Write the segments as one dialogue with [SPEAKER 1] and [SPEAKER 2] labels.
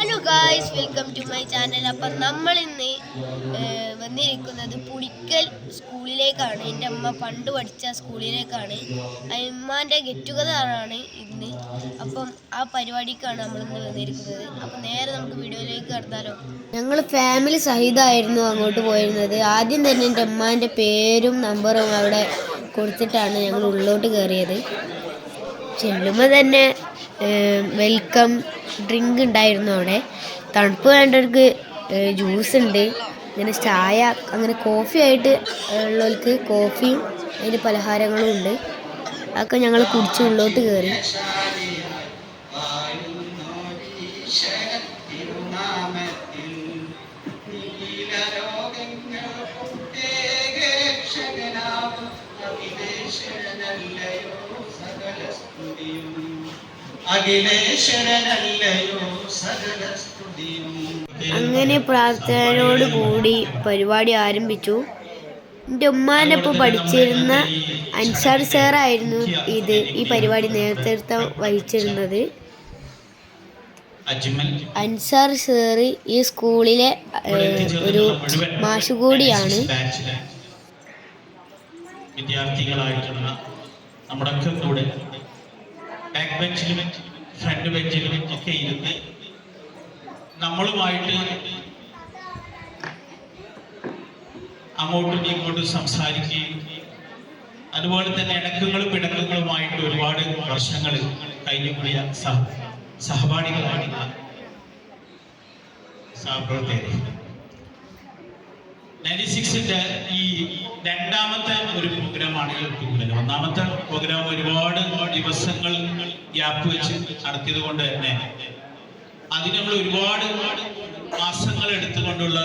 [SPEAKER 1] Hello guys, welcome to my channel. അപ്പം നമ്മൾ ഇന്ന് വന്നിരിക്കുന്നത് പുളിക്കൽ സ്കൂളിലേക്കാണ്. എൻ്റെ അമ്മ പണ്ട് പഠിച്ച സ്കൂളിലേക്കാണ്. അമ്മാൻ്റെ ഗെറ്റ് ടുഗദറാണ് ഇന്ന്. അപ്പം ആ പരിപാടിക്കാണ് നമ്മളിന്ന് വന്നിരിക്കുന്നത്. അപ്പം നേരെ നമുക്ക് വീഡിയോയിലേക്ക് കടന്നാലോ. ഞങ്ങൾ ഫാമിലി സഹിതമായിരുന്നു അങ്ങോട്ട് പോയിരുന്നത്. ആദ്യം തന്നെ എൻ്റെ അമ്മാൻ്റെ പേരും നമ്പറും അവിടെ കൊടുത്തിട്ടാണ് ഞങ്ങൾ ഉള്ളിലോട്ട് കയറിയത്. ചെല്ലുമ്പോൾ തന്നെ വെൽക്കം ഡ്രിങ്ക് ഉണ്ടായിരുന്നു. അവിടെ തണുപ്പ് വേണ്ടവർക്ക് ജ്യൂസ് ഉണ്ട്, അങ്ങനെ ചായ, അങ്ങനെ കോഫി ആയിട്ട് ഉള്ളവർക്ക് കോഫിയും അതിൻ്റെ പലഹാരങ്ങളും ഉണ്ട്. അതൊക്കെ ഞങ്ങൾ കുടിച്ച് ഉള്ളോട്ട് കയറി. അങ്ങനെ പ്രാർത്ഥനയോട് കൂടി പരിപാടി ആരംഭിച്ചു. എൻ്റെ ഉമ്മാൻ്റെ ഒപ്പം പഠിച്ചിരുന്ന അൻസാർ സാറായിരുന്നു ഈ പരിപാടി നേതൃത്വം വഹിച്ചിരുന്നത്. അൻസാർ സാറ് ഈ സ്കൂളിലെ ഒരു മാഷ് കൂടിയാണ്.
[SPEAKER 2] വിദ്യാർത്ഥികളായിട്ടുള്ള നമ്മുടെ കൂടെ ബാക്ക് ബെഞ്ചിലും ഫ്രണ്ട് ബെഞ്ചിലും ഒക്കെ ഇരുന്ന് നമ്മളുമായിട്ട് അങ്ങോട്ടും ഇങ്ങോട്ടും സംസാരിക്കുകയും അതുപോലെ തന്നെ ഇണക്കങ്ങളും പിണക്കങ്ങളുമായിട്ട് ഒരുപാട് വർഷങ്ങൾ കഴിഞ്ഞുകൂടിയ സഹപാഠികളായിട്ടുള്ള സഹപ്രവർത്തകരെ 96ന്റെ ഈ രണ്ടാമത്തെ ഒരു പ്രോഗ്രാമാണ് കൂടുതൽ. ഒന്നാമത്തെ പ്രോഗ്രാം ഒരുപാട് ദിവസങ്ങൾ ഗ്യാപ്പ് വെച്ച് നടത്തിയത് കൊണ്ട് തന്നെ അതിന് നമ്മൾ ഒരുപാട് മാസങ്ങൾ എടുത്തുകൊണ്ടുള്ള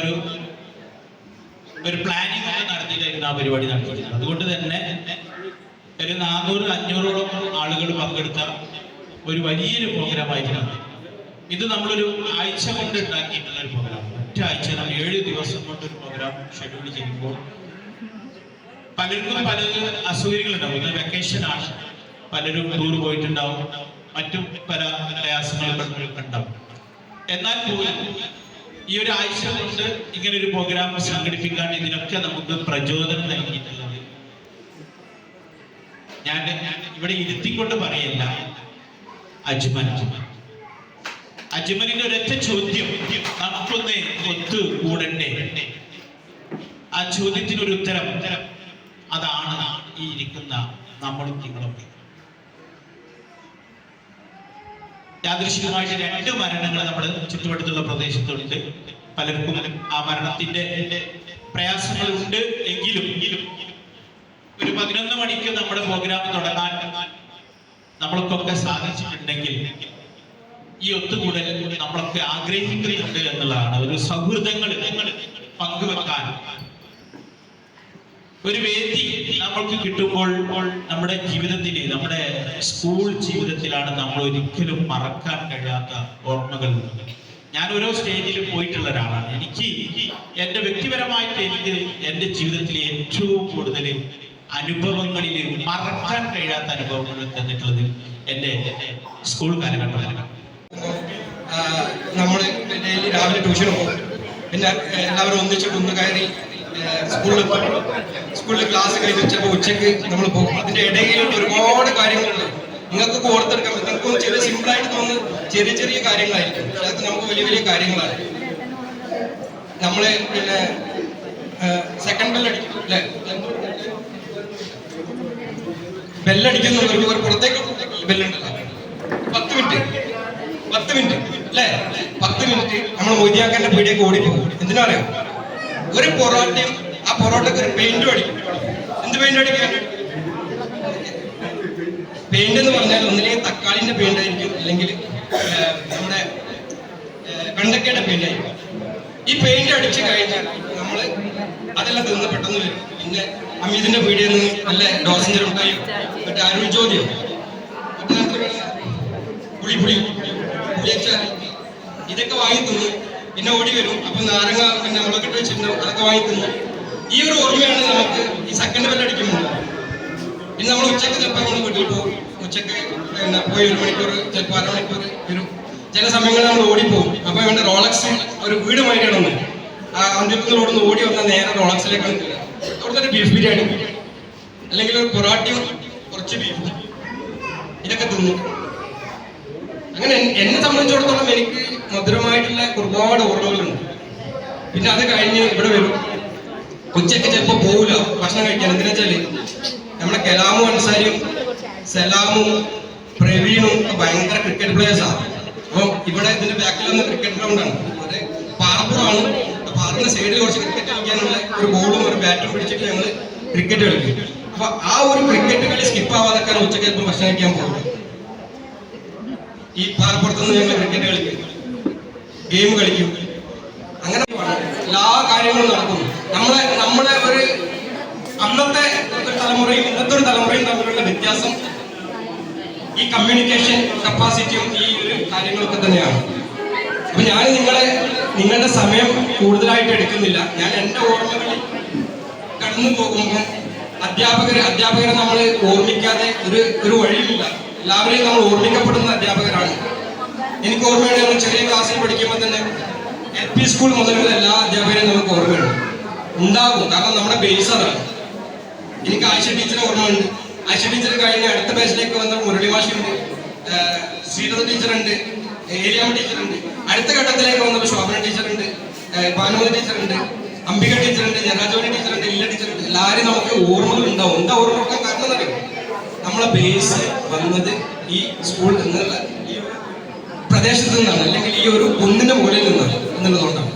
[SPEAKER 2] ഒരു പ്ലാനിങ് ഒക്കെ നടത്തിയിട്ടായിരുന്നു ആ പരിപാടി നടത്തിയിരുന്നത്. അതുകൊണ്ട് തന്നെ ഒരു 400-500ഓളം ആളുകൾ പങ്കെടുത്ത ഒരു വലിയൊരു പ്രോഗ്രാം ആയിരുന്നു ഇത്. നമ്മളൊരു ആഴ്ച കൊണ്ട് ഉണ്ടാക്കിയിട്ടുള്ള ഒരു പ്രോഗ്രാം. ഒറ്റ 7 ദിവസം കൊണ്ടൊരു പ്രോഗ്രാം ഷെഡ്യൂൾ ചെയ്യുമ്പോൾ പലർക്കും പല അസൗകര്യങ്ങളുണ്ടാവും. ഇത് വെക്കേഷനാണ്, പലരും ടൂർ പോയിട്ടുണ്ടാവും, മറ്റും പല പ്രയാസങ്ങളൊക്കെ ഉണ്ടാവും. എന്നാൽ പോലും ഈ ഒരു ആഴ്ച കൊണ്ട് ഇങ്ങനെ ഒരു പ്രോഗ്രാം സംഘടിപ്പിക്കാൻ ഇതിനൊക്കെ നമുക്ക് പ്രചോദനം നൽകിയിട്ടുള്ളത് ഞാൻ ഇവിടെ ഇരുത്തിക്കൊണ്ട് പറയല്ല, അജ്മലിന്റെ ഒരൊറ്റ ചോദ്യം, നമുക്കൊന്ന് ഒത്തുകൂടണ്ടേ? ആ ചോദ്യത്തിനൊരു ഉത്തരം അതാണ് ഈ ഇരിക്കുന്ന നമ്മളും നിങ്ങളൊക്കെ. യാദൃശ്ചികമായിട്ട് 2 മരണങ്ങൾ നമ്മുടെ ചുറ്റുവട്ടത്തുള്ള പ്രദേശത്തുണ്ട്. പലർക്കും ആ മരണത്തിന്റെ പ്രയാസങ്ങൾ ഉണ്ട്. എങ്കിലും ഒരു 11 മണിക്ക് നമ്മുടെ പ്രോഗ്രാം തുടങ്ങാൻ നമ്മൾക്കൊക്കെ സാധിച്ചിട്ടുണ്ടെങ്കിൽ ഈ ഒത്തുകൂടൽ നമ്മളൊക്കെ ആഗ്രഹിക്കുന്നുണ്ട് എന്നുള്ളതാണ്. ഒരു സൗഹൃദങ്ങൾ പങ്കുവെക്കാൻ ഒരു വേദി നമ്മൾക്ക് കിട്ടുമ്പോൾ നമ്മുടെ ജീവിതത്തിൽ, നമ്മുടെ സ്കൂൾ ജീവിതത്തിലാണ് നമ്മൾ ഒരിക്കലും മറക്കാൻ കഴിയാത്ത ഓർമ്മകൾ. ഞാൻ ഓരോ സ്റ്റേജിൽ പോയിട്ടുള്ള ഒരാളാണ്. എൻ്റെ വ്യക്തിപരമായിട്ട് എൻ്റെ ജീവിതത്തിലെ ഏറ്റവും കൂടുതൽ അനുഭവങ്ങളിൽ മറക്കാൻ കഴിയാത്ത അനുഭവങ്ങൾ തന്നിട്ടുള്ളത് എൻ്റെ സ്കൂൾ കാലഘട്ടത്തിലാണ്.
[SPEAKER 3] നമ്മൾ ഡെയിലി രാവിലെ ട്യൂഷന് പോകും, പിന്നെ എല്ലാവരും ഒന്നിച്ച് കുന്നു കയറി സ്കൂളിൽ ക്ലാസ് കഴിഞ്ഞ് ചിലപ്പോൾ ഉച്ചയ്ക്ക് നമ്മൾ പോകും. അതിൻ്റെ ഇടയിൽ ഒരുപാട് കാര്യങ്ങളുണ്ട്. നിങ്ങൾക്ക് ഓർത്തെടുക്കാൻ പറ്റും. നിങ്ങൾക്ക് ചെറിയ സിമ്പിളായിട്ട് തോന്നുന്ന ചെറിയ കാര്യങ്ങളായിരിക്കും, പക്ഷെ അത് നമുക്ക് വലിയ കാര്യങ്ങളാണ്. നമ്മൾ പിന്നെ സെക്കൻഡ് ബെല്ലടിക്കും അല്ലേ? ബെല്ലടിക്കുന്നവർക്ക് ഒരു പുറത്തേക്ക് ബെല്ലുണ്ടല്ലോ. 10 മിനിറ്റ് അല്ലേ? 10 മിനിറ്റ് നമ്മൾ മൊയ്തിയാക്കന്റെ പീടിയൊക്കെ ഓടിപ്പോകും. എന്തിനാ അറിയാം? ഒരു പൊറോട്ടയും ആ പൊറോട്ടക്ക് ഒരു പെയിന്റും അടിക്കും. എന്ത് പെയിന്റ് അടിക്കാൻ? പെയിന്റ് എന്ന് പറഞ്ഞാൽ ഒന്നില്ലെങ്കിൽ തക്കാളിന്റെ പെയിന്റ് ആയിരിക്കും, അല്ലെങ്കിൽ നമ്മുടെ വെണ്ടക്കയുടെ പെയിന്റ് ആയിരിക്കും. ഈ പെയിന്റ് അടിച്ചു കഴിഞ്ഞാൽ നമ്മൾ അതെല്ലാം തിന്ന് പെട്ടെന്ന് വരും. പിന്നെ അമീതിന്റെ പീടിയിൽ നിന്ന് നല്ല ഡോസഞ്ചർ ഉണ്ടായി, മറ്റേ അരുൾ ജ്യോതിയോ പുളിയച്ചാൽ ഇതൊക്കെ വാങ്ങി തിന്നു. പിന്നെ ഓടി വരും. അപ്പൊ നാരങ്ങ പിന്നെ മുളകിട്ട് വെച്ചിട്ടുണ്ടാവും, അതൊക്കെ വാങ്ങി തിന്നു. ഈ ഒരു ഓർമ്മയാണ് നമുക്ക് ഈ സെക്കൻഡ് ബെല്ലടിക്കുമ്പോൾ. പിന്നെ നമ്മൾ ഉച്ചക്ക് ചിലപ്പോൾ നമ്മൾ വീട്ടിൽ പോകും. ഉച്ചക്ക് പിന്നെ പോയി 1 മണിക്കൂർ, ചിലപ്പോൾ 1/2 മണിക്കൂർ വരും. ചില സമയങ്ങളിൽ നമ്മൾ ഓടിപ്പോകും. അപ്പോൾ ഇവന്റെ റോളക്സ് ഒരു വീട് മാറ്റിയാണെന്ന് ആ അന്ത്യത്തിനോടൊന്ന് ഓടി വന്നാൽ നേരെ റോളക്സിലേക്കാണ് കയറുക. അവിടുത്തെ ഒരു ബീഫ് ബിരിയാണി അല്ലെങ്കിൽ ഒരു പൊറാട്ടയും കുറച്ച് ബീഫും ഇതൊക്കെ തിന്നു. അങ്ങനെ എന്നെ സംബന്ധിച്ചിടത്തോളം എനിക്ക് മധുരമായിട്ടുള്ള ഒരുപാട് ഓർമ്മകളുണ്ട്. പിന്നെ അത് കഴിഞ്ഞ് ഇവിടെ വരും. ഉച്ചയ്ക്ക് ചിലപ്പോൾ പോകില്ല ഭക്ഷണം കഴിക്കാൻ. എന്തിനാ വെച്ചാല് നമ്മുടെ കലാമും അൻസാരിയും സലാമും പ്രവീണും ഒക്കെ ഭയങ്കര ക്രിക്കറ്റ് പ്ലേയേഴ്സാണ്. അപ്പം ഇവിടെ ഇതിന്റെ ബാക്കിൽ വന്ന ക്രിക്കറ്റ് ഗ്രൗണ്ടാണ്. അത് പാറപ്പുറമാണ്. പാറിന്റെ സൈഡിൽ കുറച്ച് ക്രിക്കറ്റ് കളിക്കാനുള്ള ഒരു ബോളും ഒരു ബാറ്റും പിടിച്ചിട്ട് ഞങ്ങൾ ക്രിക്കറ്റ് കളിക്കും. അപ്പൊ ആ ഒരു ക്രിക്കറ്റ് കളി സ്കിപ്പ് ആവാതൊക്കെയാണ് ഉച്ചയ്ക്ക് ചിലപ്പോൾ ഭക്ഷണം കഴിക്കാൻ പോകുന്നത്. ഈ പാറപ്പുറത്തുനിന്ന് ഞങ്ങൾ ക്രിക്കറ്റ് കളിക്കും, ഗെയിം കളിക്കും. അങ്ങനെ എല്ലാ കാര്യങ്ങളും നടക്കുന്നു. നമ്മളെ ഒരു അന്നത്തെ ഒരു തലമുറയും ഇന്നത്തെ ഒരു തലമുറയും തമ്മിലുള്ള വ്യത്യാസം ഈ കമ്മ്യൂണിക്കേഷൻ കപ്പാസിറ്റിയും ഈ ഒരു കാര്യങ്ങളൊക്കെ തന്നെയാണ്. അപ്പൊ ഞാൻ നിങ്ങളുടെ സമയം കൂടുതലായിട്ട് എടുക്കുന്നില്ല. ഞാൻ എൻ്റെ ഓർമ്മകളിൽ കടന്നു പോകുമ്പോൾ അധ്യാപകരെ നമ്മൾ ഓർമ്മിക്കാതെ ഒരു വഴിയില്ല. എല്ലാവരെയും നമ്മൾ ഓർമ്മിക്കപ്പെടുന്ന അധ്യാപകരാണ്. എനിക്ക് ഓർമ്മയുണ്ട്, നമ്മൾ ചെറിയ ക്ലാസ്സിൽ പഠിക്കുമ്പോൾ തന്നെ LP സ്കൂൾ മുതലുള്ള എല്ലാ അധ്യാപകരെയും നമുക്ക് ഓർമ്മയുണ്ട് ഉണ്ടാകും. കാരണം നമ്മുടെ ബേസ് അതാണ്. എനിക്ക് ആയിഷ ടീച്ചറെ ഓർമ്മയുണ്ട്. ആയിഷ ടീച്ചർ കഴിഞ്ഞ് അടുത്ത ബാച്ചിലേക്ക് വന്ന മുരളി മാഷുണ്ട്, ശ്രീലത ടീച്ചറുണ്ട്, ഏരിയാമ ടീച്ചറുണ്ട്. അടുത്ത ഘട്ടത്തിലേക്ക് വന്നപ്പോൾ ശോഭന ടീച്ചറുണ്ട്, ഭാനുമതി ടീച്ചറുണ്ട്, അംബിക ടീച്ചറുണ്ട്, ജയരാജോനി ടീച്ചറുണ്ട്, ഇല്ല ടീച്ചറുണ്ട്. എല്ലാവരും നമുക്ക് ഓർമ്മകൾ ഉണ്ടാവും. എന്താ ഓർമ്മ വെക്കാൻ കാരണം എന്നറിയും? നമ്മളെ ബേസ് വന്നത് ഈ സ്കൂൾ എന്നുള്ള ഈ ഒരു പ്രദേശത്ത് നിന്നാണ്, അല്ലെങ്കിൽ ഈ ഒരു കുന്നിന്റെ മുകളിൽ നിന്നാണ് എന്നുള്ളതുകൊണ്ടാണ്.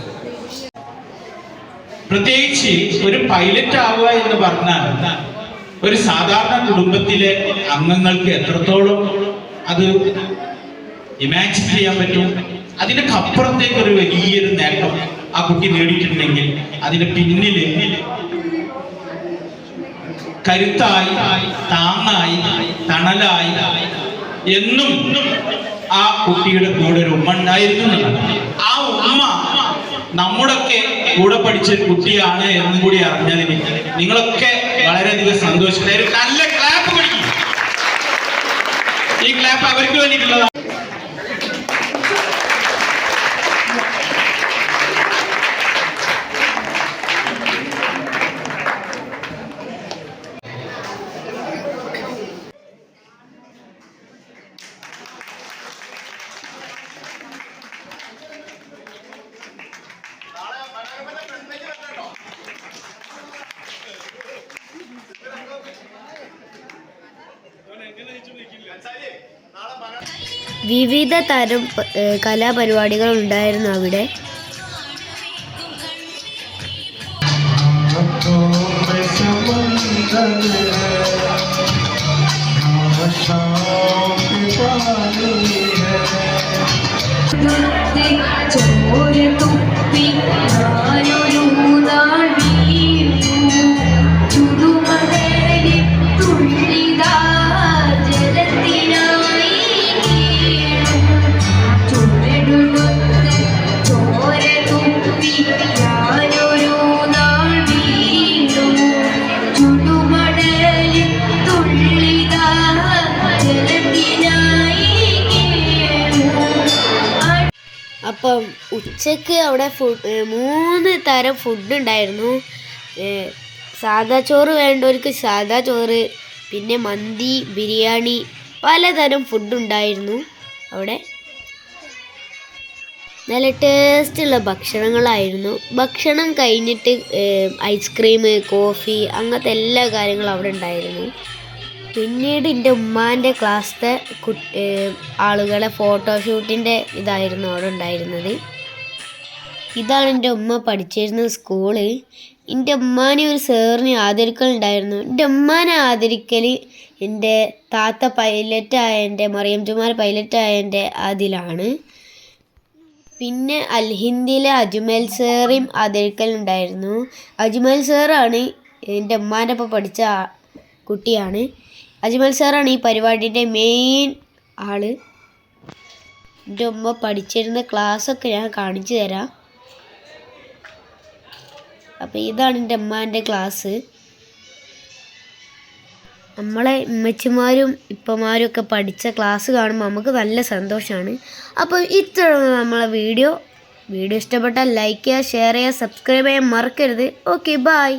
[SPEAKER 2] പ്രത്യേകിച്ച് ഒരു പൈലറ്റ് ആവുക എന്ന് പറഞ്ഞാൽ ഒരു സാധാരണ കുടുംബത്തിലെ അംഗങ്ങൾക്ക് എത്രത്തോളം അത് ഇമാജിൻ ചെയ്യാൻ പറ്റും. അതിനൊക്കെ അപ്പുറത്തേക്ക് ഒരു വലിയൊരു നേട്ടം ആ കുട്ടി നേടിയിട്ടുണ്ടെങ്കിൽ അതിന് പിന്നില് കരുത്തായി, താങ്ങായി, തണലായി എന്നും ആ കുട്ടിയുടെ കൂടെ ഒരു ഉമ്മ ഉണ്ടായിരുന്നു. ആ ഉമ്മ നമ്മുടെയൊക്കെ കൂടെ പഠിച്ച കുട്ടിയാണ് എന്നും കൂടി അറിഞ്ഞതിന് നിങ്ങളൊക്കെ വളരെയധികം സന്തോഷിക്കും. നല്ല ക്ലാപ്പ് പഠിക്കും. ഈ ക്ലാപ്പ് അവർക്ക് വേണ്ടിയിട്ടുള്ളതാണ്.
[SPEAKER 1] വിവിധ തരം കലാപരിപാടികൾ ഉണ്ടായിരുന്നു അവിടെ. അപ്പം ഉച്ചക്ക് അവിടെ 3 തരം ഫുഡ് ഉണ്ടായിരുന്നു. സാദാ ചോറ് വേണ്ടവർക്ക് സാദാ ചോറ്, പിന്നെ മന്തി, ബിരിയാണി, പലതരം ഫുഡ് ഉണ്ടായിരുന്നു അവിടെ. നല്ല ടേസ്റ്റുള്ള ഭക്ഷണങ്ങളായിരുന്നു. ഭക്ഷണം കഴിഞ്ഞിട്ട് ഐസ്ക്രീം, കോഫി, അങ്ങനത്തെ എല്ലാ കാര്യങ്ങളും അവിടെ ഉണ്ടായിരുന്നു. പിന്നീട് എൻ്റെ ഉമ്മാൻ്റെ ക്ലാസ്സിലെ ആളുകളെ ഫോട്ടോഷൂട്ടിൻ്റെ ഇതായിരുന്നു അവിടെ ഉണ്ടായിരുന്നത്. ഇതാണ് എൻ്റെ ഉമ്മ പഠിച്ചിരുന്ന സ്കൂള്. എൻ്റെ ഉമ്മാനെ ഒരു സാറിനെ ആദരിക്കലുണ്ടായിരുന്നു. എൻ്റെ ഉമ്മാനെ ആദരിക്കൽ എൻ്റെ താത്ത പൈലറ്റായതിൻ്റെ, മറിയം ജുമാൽ പൈലറ്റായതിൻ്റെ അതിലാണ്. പിന്നെ അൽഹിന്ദിയിലെ അജ്മൽ സാറേയും ആദരിക്കലുണ്ടായിരുന്നു. അജ്മൽ സാറാണ് എൻ്റെ ഉമ്മാൻ്റെ ഒപ്പം പഠിച്ച കുട്ടിയാണ്. അജ്മൽ സാറാണ് ഈ പരിപാടിയുടെ മെയിൻ ആള്. എൻ്റെ ഉമ്മ പഠിച്ചിരുന്ന ക്ലാസ്സൊക്കെ ഞാൻ കാണിച്ചു തരാം. അപ്പോൾ ഇതാണ് എൻ്റെ ഉമ്മാൻ്റെ ക്ലാസ്.
[SPEAKER 4] നമ്മളെ ഉമ്മച്ചിമാരും ഇപ്പമാരും ഒക്കെ പഠിച്ച ക്ലാസ് കാണുമ്പോൾ നമുക്ക് നല്ല സന്തോഷമാണ്. അപ്പോൾ ഇത്രയാണ് നമ്മളെ വീഡിയോ ഇഷ്ടപ്പെട്ടാൽ ലൈക്ക് ചെയ്യുക, ഷെയർ ചെയ്യുക, സബ്സ്ക്രൈബ് ചെയ്യാൻ മറക്കരുത്. Okay, by.